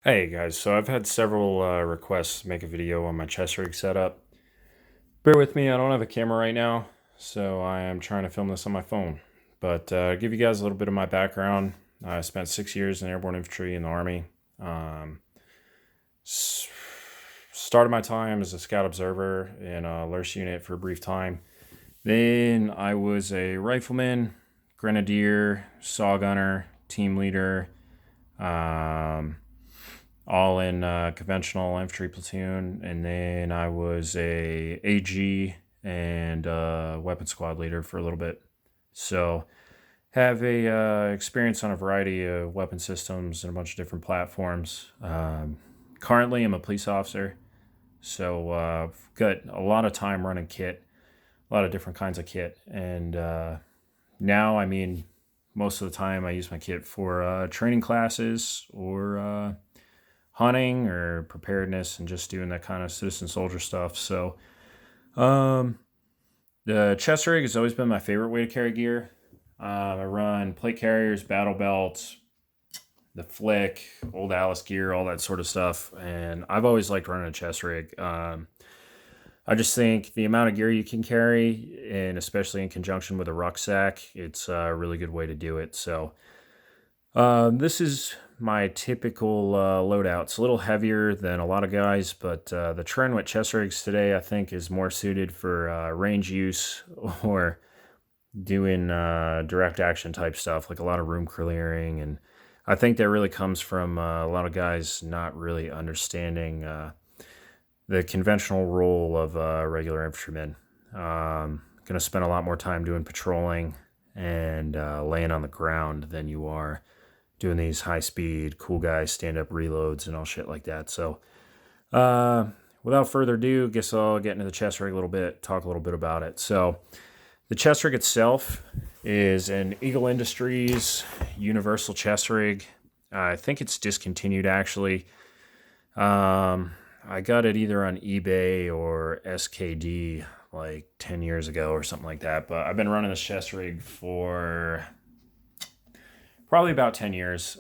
Hey guys, so I've had several requests to make a video on my chest rig setup. Bear with me, I don't have a camera right now, so I am trying to film this on my phone. But give you guys a little bit of my background. I spent 6 years in airborne infantry in the Army. Um, s- Started my time as a scout observer in a LURS unit for a brief time. Then I was a rifleman, grenadier, saw gunner, team leader. Um, all in conventional infantry platoon, and then I was a AG and weapon squad leader for a little bit. So have a experience on a variety of weapon systems and a bunch of different platforms. Currently, I'm a police officer, so got a lot of time running kit, a lot of different kinds of kit, and now, I mean, most of the time I use my kit for training classes or hunting or preparedness and just doing that kind of citizen soldier stuff. So, um, the chest rig has always been my favorite way to carry gear. I run plate carriers, battle belts, the flick, old Alice gear, all that sort of stuff. And I've always liked running a chest rig. I just think the amount of gear you can carry, and especially in conjunction with a rucksack, it's a really good way to do it. So, this is my typical loadout. It's a little heavier than a lot of guys, but the trend with chest rigs today, I think, is more suited for range use or doing direct action type stuff, like a lot of room clearing. And I think that really comes from a lot of guys not really understanding the conventional role of a regular infantryman. Going to spend a lot more time doing patrolling and laying on the ground than you are doing these high speed, cool guys, stand up reloads and all shit like that. So, without further ado, guess I'll get into the chest rig a little bit, talk a little bit about it. So, the chest rig itself is an Eagle Industries universal chest rig. I think it's discontinued actually. I got it either on eBay or SKD like 10 years ago or something like that. But I've been running this chest rig for probably about 10 years.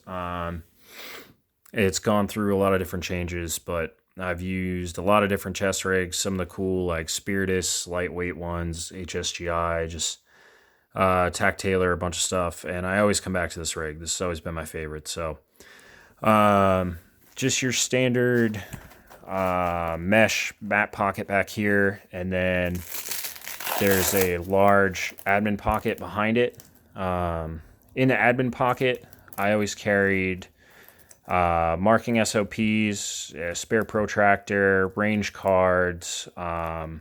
It's gone through a lot of different changes, but I've used a lot of different chest rigs. Some of the cool, like Spiritus, lightweight ones, HSGI, just Tack Taylor, a bunch of stuff. And I always come back to this rig. This has always been my favorite. So, just your standard mesh back pocket back here. And then there's a large admin pocket behind it. In the admin pocket, I always carried marking SOPs, a spare protractor, range cards, and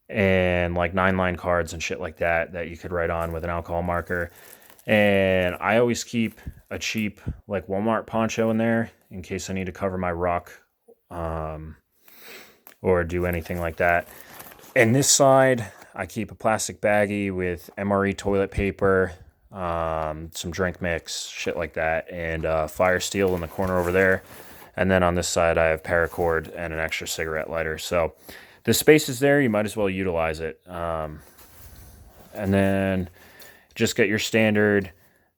like 9-line cards and shit like that you could write on with an alcohol marker. And I always keep a cheap like Walmart poncho in there in case I need to cover my ruck or do anything like that. And this side, I keep a plastic baggie with MRE toilet paper, some drink mix, shit like that, and fire steel in the corner over there. And then on this side, I have paracord and an extra cigarette lighter. So the space is there. You might as well utilize it. And then just get your standard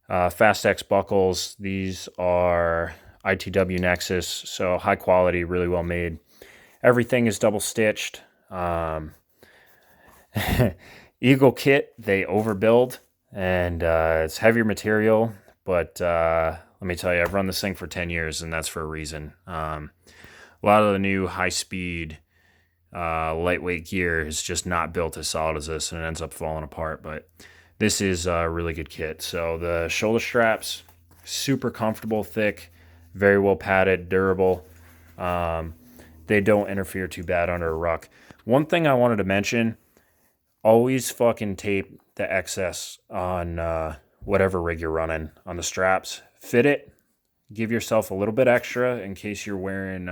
Fast X buckles. These are ITW Nexus, so high quality, really well made. Everything is double stitched. Eagle kit, they overbuild, and it's heavier material, but let me tell you, I've run this thing for 10 years, and that's for a reason. A lot of the new high-speed, lightweight gear is just not built as solid as this, and it ends up falling apart, but this is a really good kit. So the shoulder straps, super comfortable, thick, very well padded, durable. They don't interfere too bad under a ruck. One thing I wanted to mention, always fucking tape the excess on whatever rig you're running on the straps. Fit it. Give yourself a little bit extra in case you're wearing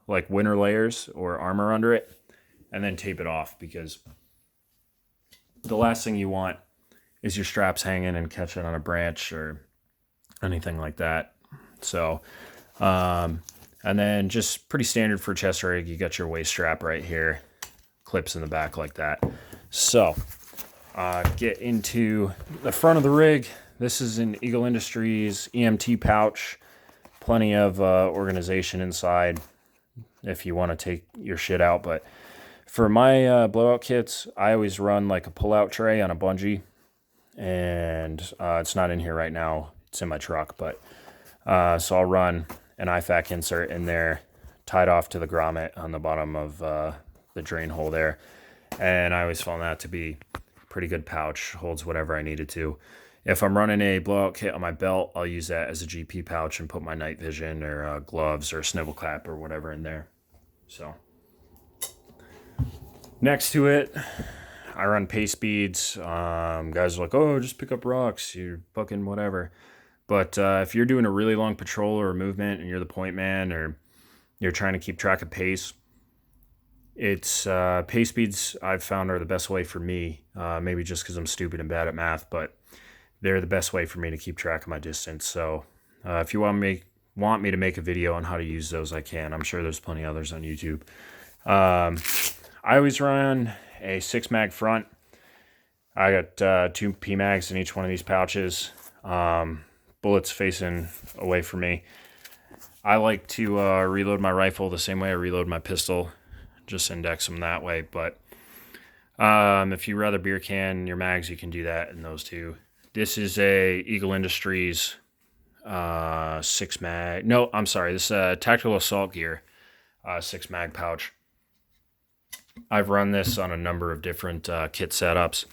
like winter layers or armor under it. And then tape it off, because the last thing you want is your straps hanging and catching on a branch or anything like that. So, and then just pretty standard for chest rig, you got your waist strap right here, clips in the back like that. So, get into the front of the rig. This is an Eagle Industries EMT pouch, plenty of organization inside if you want to take your shit out. But for my blowout kits, I always run like a pull-out tray on a bungee, and it's not in here right now. It's in my truck, but so I'll run an IFAC insert in there, tied off to the grommet on the bottom of the drain hole there, and I always found that to be a pretty good pouch. Holds whatever I needed to. If I'm running a blowout kit on my belt, I'll use that as a GP pouch and put my night vision or gloves or snivel cap or whatever in there. So next to it, I run pace beads. Guys are like, oh, just pick up rocks. You're fucking whatever. But if you're doing a really long patrol or a movement and you're the point man or you're trying to keep track of pace, it's pace beads I've found are the best way for me. Maybe just because I'm stupid and bad at math, but they're the best way for me to keep track of my distance. So if you want me to make a video on how to use those, I can. I'm sure there's plenty others on YouTube. I always run a 6-mag front. I got 2 PMags in each one of these pouches. Bullets facing away from me. I like to reload my rifle the same way I reload my pistol. Just index them that way. But if you rather beer can your mags, you can do that in those two. This is a Eagle Industries 6-mag. No, I'm sorry. This is a Tactical Assault Gear 6-mag pouch. I've run this on a number of different kit setups.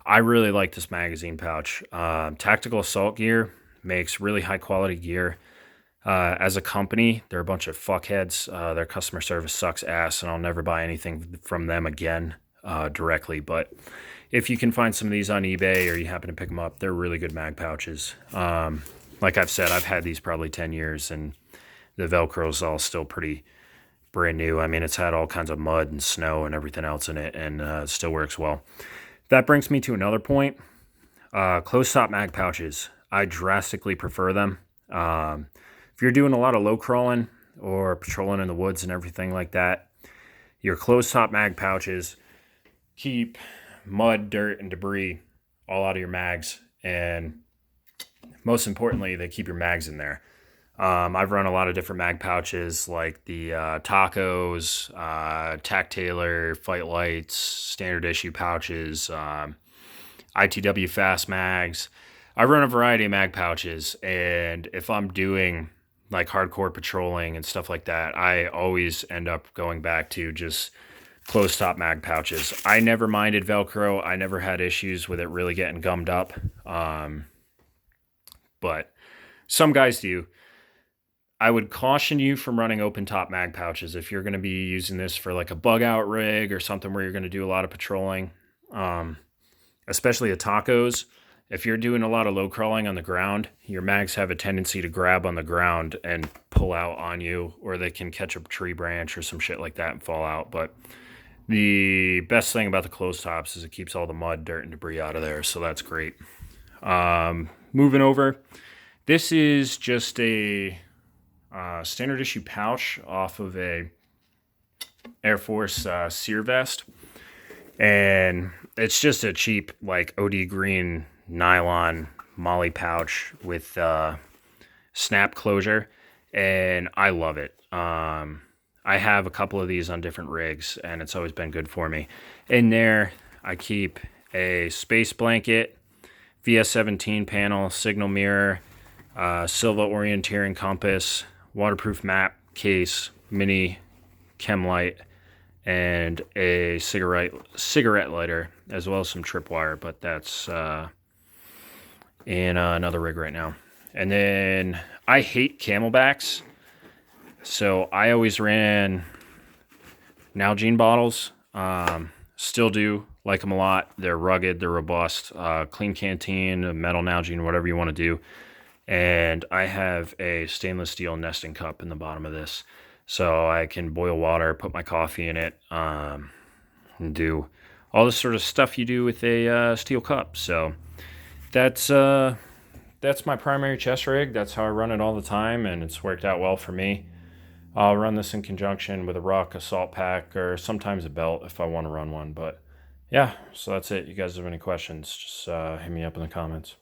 I really like this magazine pouch. Tactical Assault Gear makes really high quality gear. As a company, they're a bunch of fuckheads. Their customer service sucks ass, and I'll never buy anything from them again directly. But if you can find some of these on eBay or you happen to pick them up, they're really good mag pouches. Like I've said, I've had these probably 10 years, and the Velcro's all still pretty brand new. I mean, it's had all kinds of mud and snow and everything else in it, and it still works well. That brings me to another point. Closed-top mag pouches. I drastically prefer them. If you're doing a lot of low crawling or patrolling in the woods and everything like that, your closed-top mag pouches keep mud, dirt, and debris all out of your mags, and most importantly, they keep your mags in there. I've run a lot of different mag pouches like the Tacos, Tac Taylor, Fight Lights, standard issue pouches, ITW Fast Mags. I run a variety of mag pouches, and if I'm doing like hardcore patrolling and stuff like that, I always end up going back to just closed top mag pouches. I never minded Velcro. I never had issues with it really getting gummed up. But some guys do. I would caution you from running open top mag pouches if you're going to be using this for like a bug out rig or something where you're going to do a lot of patrolling, especially at tacos. If you're doing a lot of low crawling on the ground, your mags have a tendency to grab on the ground and pull out on you, or they can catch a tree branch or some shit like that and fall out. But the best thing about the closed tops is it keeps all the mud, dirt, and debris out of there, so that's great. Moving over, this is just a standard issue pouch off of a Air Force sear vest, and it's just a cheap like OD green nylon molly pouch with snap closure, and I love it. I have a couple of these on different rigs, and it's always been good for me. In there, I keep a space blanket, VS17 panel, signal mirror, Silva orienteering compass, waterproof map case, mini chem light, and a cigarette lighter, as well as some tripwire, but that's in another rig right now. And then I hate camelbacks, so I always ran Nalgene bottles. Still do like them a lot. They're rugged, they're robust, clean canteen, a metal Nalgene, whatever you want to do. And I have a stainless steel nesting cup in the bottom of this, so I can boil water, put my coffee in it, and do all this sort of stuff you do with a steel cup. So that's my primary chest rig. That's how I run it all the time, and it's worked out well for me. I'll run this in conjunction with a ruck, assault pack, or sometimes a belt if I want to run one. But yeah, so that's it. You guys have any questions, just hit me up in the comments.